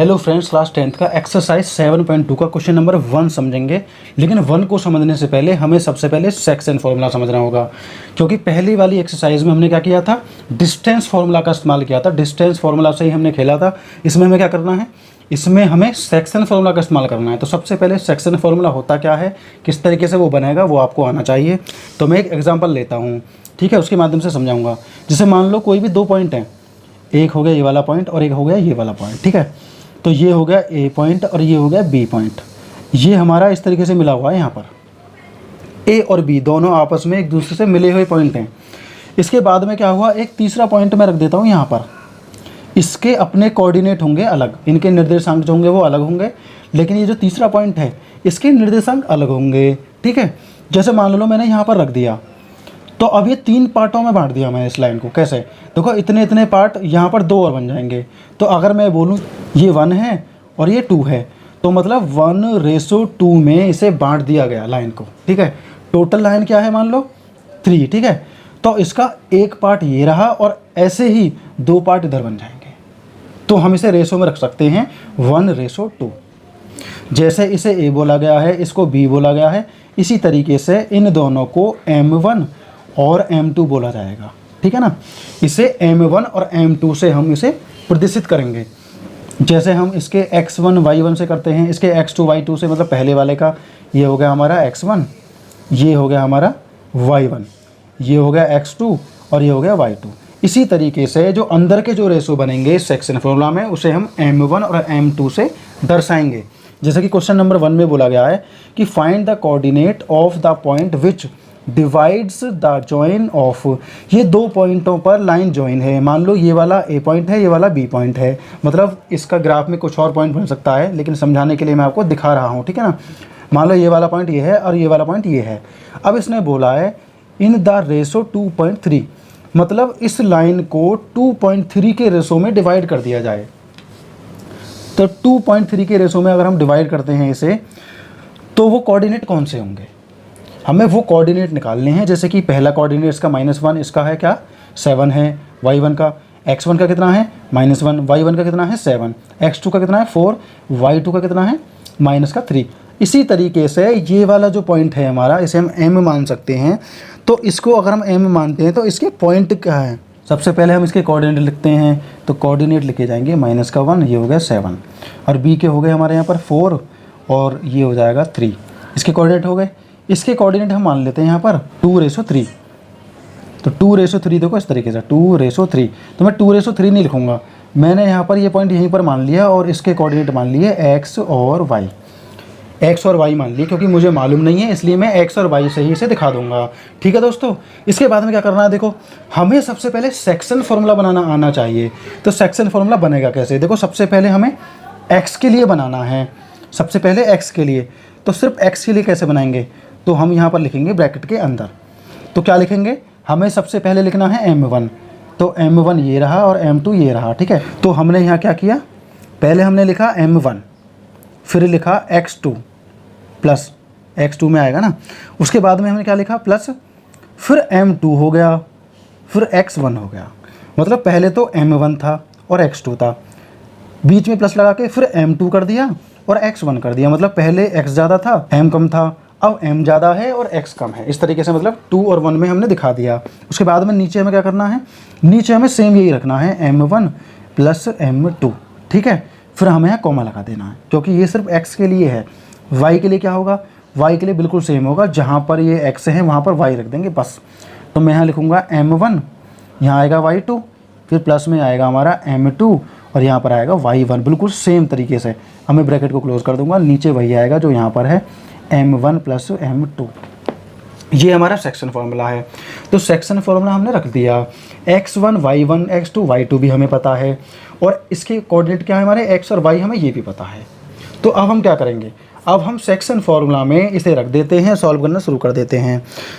Hello friends, class 10th का exercise 7.2 का question number 1 समझेंगे। लेकिन 1 को समझने से पहले हमें सबसे पहले सेक्शन फार्मूला समझना होगा, क्योंकि पहली वाली एक्सरसाइज में हमने क्या किया था, डिस्टेंस फार्मूला का इस्तेमाल किया था। डिस्टेंस फार्मूला से ही हमने खेला था। इसमें हमें क्या करना है, इसमें हमें सेक्शन फार्मूला का इस्तेमाल करना है। तो सबसे पहले सेक्शन फार्मूला होता क्या है, किस तरीके से वो बनेगा, वो आपको आना चाहिए। तो मैं एक एग्जाम्पल लेता हूँ, ठीक है, उसके माध्यम से समझाऊँगा। जैसे मान लो कोई भी 2 पॉइंट हैं, एक हो गया ये वाला पॉइंट और एक हो गया ये वाला पॉइंट, ठीक है। तो ये हो गया ए पॉइंट और ये हो गया बी पॉइंट। ये हमारा इस तरीके से मिला हुआ है। यहाँ पर ए और बी दोनों आपस में एक दूसरे से मिले हुए पॉइंट हैं। इसके बाद में क्या हुआ, एक तीसरा पॉइंट मैं रख देता हूँ यहाँ पर। इसके अपने कोऑर्डिनेट होंगे अलग, इनके निर्देशांक जो होंगे वो अलग होंगे, लेकिन ये जो तीसरा पॉइंट है इसके निर्देशांक अलग होंगे, ठीक है। जैसे मान लो मैंने यहाँ पर रख दिया, तो अब ये 3 पार्टों में बांट दिया मैंने इस लाइन को। कैसे, देखो इतने इतने पार्ट, यहाँ पर 2 और बन जाएंगे। तो अगर मैं बोलूँ ये 1 है और ये 2 है, तो मतलब 1:2 में इसे बांट दिया गया लाइन को, ठीक है। टोटल लाइन क्या है, मान लो 3, ठीक है। तो इसका एक पार्ट ये रहा और ऐसे ही 2 पार्ट इधर बन जाएंगे। तो हम इसे रेशो में रख सकते हैं 1:2। जैसे इसे ए बोला गया है, इसको बी बोला गया है, इसी तरीके से इन दोनों को M1 और M2 बोला जाएगा, ठीक है ना। इसे M1 और M2 से हम इसे प्रदर्शित करेंगे। जैसे हम इसके X1 Y1 से करते हैं, इसके X2 Y2 से, मतलब पहले वाले का ये हो गया हमारा X1, ये हो गया हमारा Y1, ये हो गया X2 और ये हो गया Y2। इसी तरीके से जो अंदर के जो रेशो बनेंगे सेक्शन फार्मूला में, उसे हम M1 और M2 से दर्शाएंगे। जैसे कि क्वेश्चन नंबर 1 में बोला गया है कि find the coordinate of the point which divides the join of. ये 2 पॉइंटों पर लाइन जॉइन है। मान लो ये वाला ए पॉइंट है, ये वाला बी पॉइंट है। मतलब इसका ग्राफ में कुछ और पॉइंट बन सकता है, लेकिन समझाने के लिए मैं आपको दिखा रहा हूँ, ठीक है ना। मान लो ये वाला पॉइंट ये है और ये वाला पॉइंट ये है। अब इसने बोला है इन द रेशो 2.3, मतलब इस लाइन को 2.3 के रेशो में डिवाइड कर दिया जाए। तो 2.3 के रेशो में अगर हम डिवाइड करते हैं इसे, तो वो कोऑर्डिनेट कौन से होंगे, हमें वो कोऑर्डिनेट निकालने हैं। जैसे कि पहला कोऑर्डिनेट इसका -1, इसका है क्या 7 है। y1 का, x1 का कितना है -1, y1 का कितना है 7, x2 का कितना है 4, y2 का कितना है -3। इसी तरीके से ये वाला जो पॉइंट है हमारा, इसे हम m मान सकते हैं। तो इसको अगर हम m मानते हैं तो इसके पॉइंट क्या है, सबसे पहले हम इसके कोऑर्डिनेट लिखते हैं। तो कोऑर्डिनेट लिखे जाएंगे -1, ये हो गया 7, और b के हो गए हमारे यहाँ पर 4 और ये हो जाएगा 3। इसके कोऑर्डिनेट हो गए। इसके कोऑर्डिनेट हम मान लेते हैं यहाँ पर 2:3। तो 2:3 देखो इस तरीके से 2:3। तो मैं 2:3 नहीं लिखूँगा, मैंने यहाँ पर ये पॉइंट यहीं पर मान लिया और इसके कोऑर्डिनेट मान लिए x और y मान लिए, क्योंकि मुझे मालूम नहीं है इसलिए मैं x और y से ही इसे दिखा दूंगा, ठीक है दोस्तों। इसके बाद में क्या करना है, देखो हमें सबसे पहले सेक्शन फार्मूला बनाना आना चाहिए। तो सेक्शन फार्मूला बनेगा कैसे, देखो सबसे पहले हमें x के लिए बनाना है। सबसे पहले x के लिए, तो सिर्फ x के लिए कैसे बनाएंगे, तो हम यहाँ पर लिखेंगे ब्रैकेट के अंदर। तो क्या लिखेंगे, हमें सबसे पहले लिखना है M1। तो M1 ये रहा और M2 ये रहा, ठीक है। तो हमने यहाँ क्या किया, पहले हमने लिखा M1, फिर लिखा X2 प्लस, X2 में आएगा ना। उसके बाद में हमने क्या लिखा प्लस, फिर M2 हो गया, फिर X1 हो गया। मतलब पहले तो M1 था और X2 था, बीच में प्लस लगा के फिर M2 कर दिया और X1 कर दिया। मतलब पहले X ज़्यादा था, M कम था, अब M ज़्यादा है और X कम है। इस तरीके से मतलब 2 और 1 में हमने दिखा दिया। उसके बाद में नीचे हमें क्या करना है, नीचे हमें सेम यही रखना है M1 प्लस M2, ठीक है। फिर हमें यहाँ कॉमा लगा देना है, क्योंकि ये सिर्फ X के लिए है। Y के लिए क्या होगा, Y के लिए बिल्कुल सेम होगा, जहाँ पर ये X है वहाँ पर Y रख देंगे बस। तो मैं यहाँ लिखूँगा M1, यहाँ आएगा Y2, फिर प्लस में आएगा हमारा M2 और यहाँ पर आएगा Y1। बिल्कुल सेम तरीके से हमें ब्रैकेट को क्लोज कर दूँगा, नीचे वही आएगा जो यहाँ पर है M1 प्लस M2। ये हमारा सेक्शन फार्मूला है। तो सेक्शन फार्मूला हमने रख दिया। X1 Y1 X2 Y2 भी हमें पता है, और इसके कोऑर्डिनेट क्या है हमारे X और Y, हमें ये भी पता है। तो अब हम क्या करेंगे, अब हम सेक्शन फार्मूला में इसे रख देते हैं, सॉल्व करना शुरू कर देते हैं।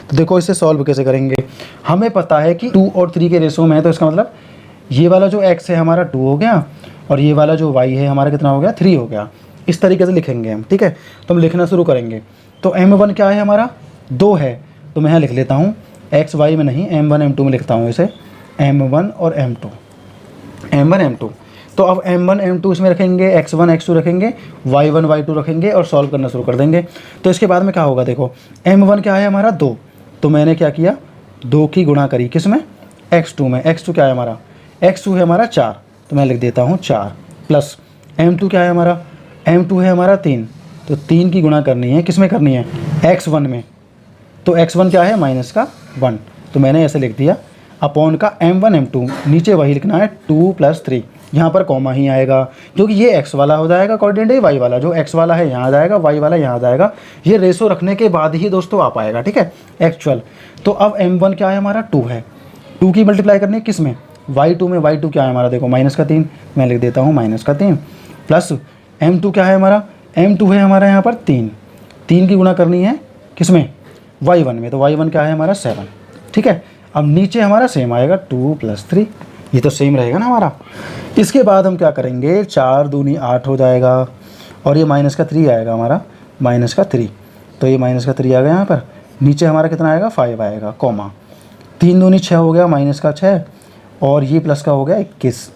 तो देखो इसे सॉल्व कैसे करेंगे, हमें पता है कि 2 और 3 के रेशो में है। तो इसका मतलब ये वाला जो x है हमारा 2 हो गया और ये वाला जो y है हमारा कितना हो गया 3 हो गया। इस तरीके से लिखेंगे हम, ठीक है। तो हम लिखना शुरू करेंगे। तो M1 क्या है हमारा 2 है, तो मैं यहाँ लिख लेता हूँ, x y में नहीं M1 M2 में लिखता हूँ इसे, M1 और M2, M1 M2। तो अब m1 m2 इसमें रखेंगे, x1 x2 रखेंगे, y1 y2 रखेंगे और सॉल्व करना शुरू कर देंगे। तो इसके बाद में क्या होगा, देखो m1 क्या है हमारा 2, तो मैंने क्या किया 2 की गुणा करी किस में, x2 में। x2 क्या है हमारा, x2 है हमारा 4, तो मैं लिख देता हूँ 4 प्लस m2 क्या है हमारा, m2 है हमारा 3, तो 3 की गुणा करनी है किस में करनी है, x1 में। तो x1 क्या है माइनस का 1, तो मैंने ऐसे लिख दिया अपॉन का m1 m2, नीचे वही लिखना है 2 + 3, यहाँ पर कॉमा ही आएगा क्योंकि ये x वाला हो जाएगा कोऑर्डिनेट, ये y वाला, जो x वाला है यहाँ जाएगा, y वाला यहाँ जाएगा। ये रेशो रखने के बाद ही दोस्तों आ पाएगा, ठीक है एक्चुअल। तो अब m1 क्या है हमारा 2 है, 2 की मल्टीप्लाई करनी है किस में, y2 में। y2 क्या है हमारा, देखो माइनस का 3, मैं लिख देता हूँ माइनस का 3 प्लस m2 क्या है हमारा, m2 है हमारा यहाँ पर 3, 3 की गुणा करनी है किस में, y1 में। तो y1 क्या है हमारा 7, ठीक है। अब नीचे हमारा सेम आएगा 2 + 3, ये तो सेम रहेगा ना हमारा। इसके बाद हम क्या करेंगे, 4 दूनी 8 हो जाएगा और ये माइनस का 3 आएगा हमारा, माइनस का 3, तो ये माइनस का 3 आ गया यहाँ पर। नीचे हमारा कितना आएगा 5 आएगा, कॉमा 3 दूनी 6 हो गया, माइनस का 6 और ये प्लस का हो गया 21,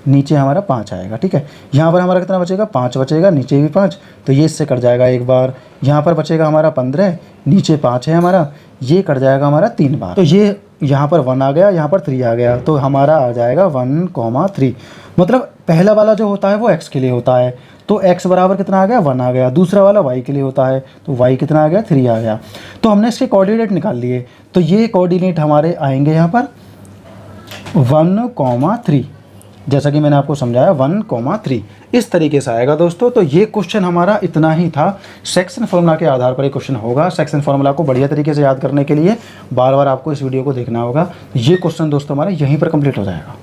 नीचे हमारा 5 आएगा, ठीक है। यहाँ पर हमारा कितना बचेगा, 5 बचेगा, नीचे भी 5, तो ये इससे कट जाएगा एक बार। यहाँ पर बचेगा हमारा 15, नीचे 5 है हमारा, ये कट जाएगा हमारा 3 बार। तो ये यहाँ पर 1 आ गया, यहाँ पर 3 आ गया, तो हमारा आ जाएगा 1, 3। मतलब पहला वाला जो होता है वो x के लिए होता है, तो x बराबर कितना आ गया 1 आ गया। दूसरा वाला y के लिए होता है, तो y कितना आ गया 3 आ गया। तो हमने इसके कोऑर्डिनेट निकाल लिए, तो ये कोऑर्डिनेट हमारे आएंगे यहाँ पर 1, 3, जैसा कि मैंने आपको समझाया 1, 3 इस तरीके से आएगा दोस्तों। तो ये क्वेश्चन हमारा इतना ही था। सेक्शन फार्मूला के आधार पर ये क्वेश्चन होगा। सेक्शन फार्मूला को बढ़िया तरीके से याद करने के लिए बार बार आपको इस वीडियो को देखना होगा। ये क्वेश्चन दोस्तों हमारा यहीं पर कंप्लीट हो जाएगा।